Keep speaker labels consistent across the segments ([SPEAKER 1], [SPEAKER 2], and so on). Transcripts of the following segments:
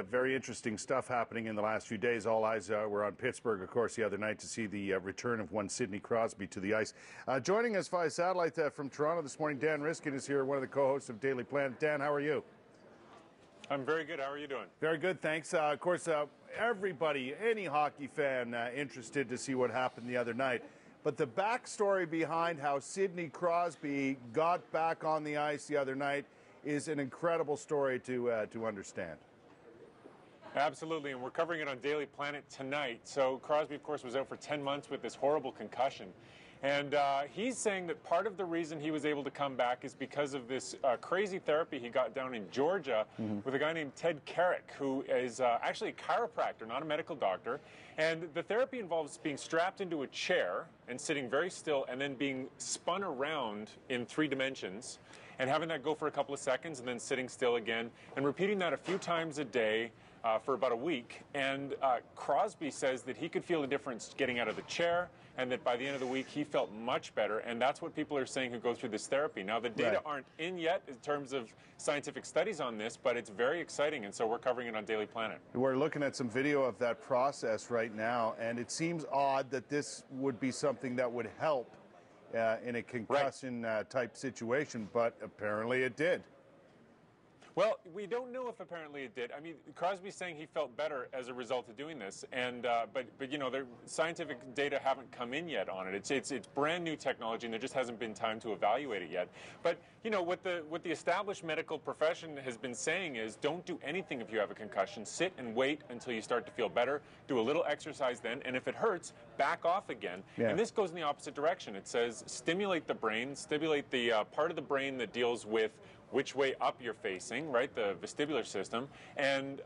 [SPEAKER 1] very interesting stuff happening in the last few days. All eyes were on Pittsburgh, of course, the other night to see the return of one Sidney Crosby to the ice. Joining us via satellite from Toronto this morning, Dan Riskin is here, one of the co-hosts of Daily Planet. Dan, how are you?
[SPEAKER 2] I'm very good. How are you doing?
[SPEAKER 1] Very good, thanks. Of course, everybody, any hockey fan interested to see what happened the other night. But the backstory behind how Sidney Crosby got back on the ice the other night is an incredible story to understand.
[SPEAKER 2] Absolutely, and we're covering it on Daily Planet tonight. So Crosby, of course, was out for 10 months with this horrible concussion. And he's saying that part of the reason he was able to come back is because of this crazy therapy he got down in Georgia with a guy named Ted Carrick, who is actually a chiropractor, not a medical doctor. And the therapy involves being strapped into a chair and sitting very still and then being spun around in 3 dimensions and having that go for a couple of seconds and then sitting still again and repeating that a few times a day for about a week. And Crosby says that he could feel the difference getting out of the chair and that by the end of the week he felt much better, and that's what people are saying who go through this therapy. Now, the data aren't in yet in terms of scientific studies on this, but it's very exciting, and so we're covering it on Daily Planet.
[SPEAKER 1] We're looking at some video of that process right now, and it seems odd that this would be something that would help in a concussion type situation, but apparently it did.
[SPEAKER 2] Well, we don't know if apparently it did. I mean, Crosby's saying he felt better as a result of doing this, and but you know, the scientific data haven't come in yet on it. It's brand new technology, and there just hasn't been time to evaluate it yet. But you know, what the established medical profession has been saying is, don't do anything if you have a concussion. Sit and wait until you start to feel better. Do a little exercise then, and if it hurts, back off again. And this goes in the opposite direction. It says stimulate the brain, stimulate the part of the brain that deals with which way up you're facing, right, the vestibular system, and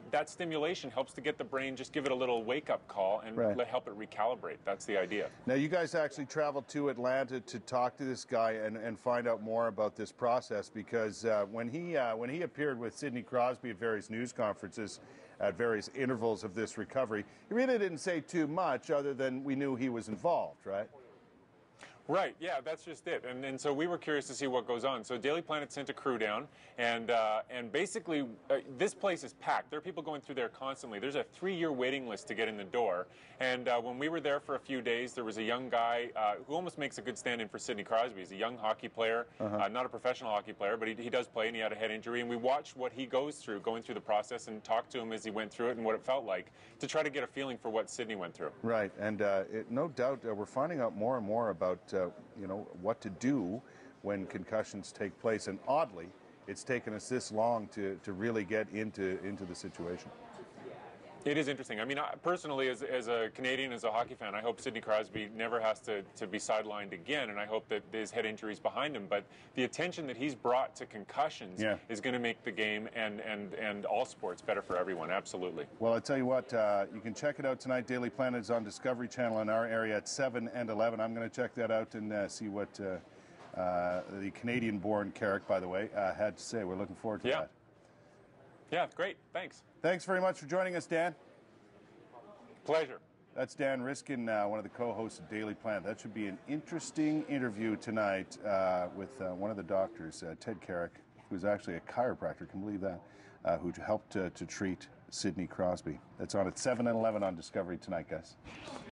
[SPEAKER 2] that stimulation helps to get the brain, just give it a little wake-up call and help it recalibrate. That's the idea.
[SPEAKER 1] Now, you guys actually traveled to Atlanta to talk to this guy and find out more about this process, because when he appeared with Sidney Crosby at various news conferences at various intervals of this recovery, he really didn't say too much other than we knew he was involved, right?
[SPEAKER 2] Right, yeah, that's just it. And so we were curious to see what goes on. So Daily Planet sent a crew down, and basically this place is packed. There are people going through there constantly. There's a 3-year waiting list to get in the door. And when we were there for a few days, there was a young guy who almost makes a good stand-in for Sidney Crosby. He's a young hockey player, not a professional hockey player, but he does play, and he had a head injury. And we watched what he goes through, going through the process, and talked to him as he went through it and what it felt like, to try to get a feeling for what Sidney went through.
[SPEAKER 1] Right, and no doubt we're finding out more and more about you know, what to do when concussions take place, and oddly, it's taken us this long to really get into the situation.
[SPEAKER 2] It is interesting. I mean, personally, as a Canadian, as a hockey fan, I hope Sidney Crosby never has to be sidelined again, and I hope that his head injury is behind him. But the attention that he's brought to concussions is going to make the game and all sports better for everyone, absolutely.
[SPEAKER 1] Well, I tell you what, you can check it out tonight. Daily Planet is on Discovery Channel in our area at 7 and 11. I'm going to check that out and see what the Canadian-born Carrick, by the way, had to say. We're looking forward to that.
[SPEAKER 2] Yeah, great. Thanks.
[SPEAKER 1] Thanks very much for joining us, Dan.
[SPEAKER 2] Pleasure.
[SPEAKER 1] That's Dan Riskin, one of the co-hosts of Daily Planet. That should be an interesting interview tonight with one of the doctors, Ted Carrick, who's actually a chiropractor, can you believe that, who helped to treat Sidney Crosby. That's on at 7 and 11 on Discovery tonight, guys.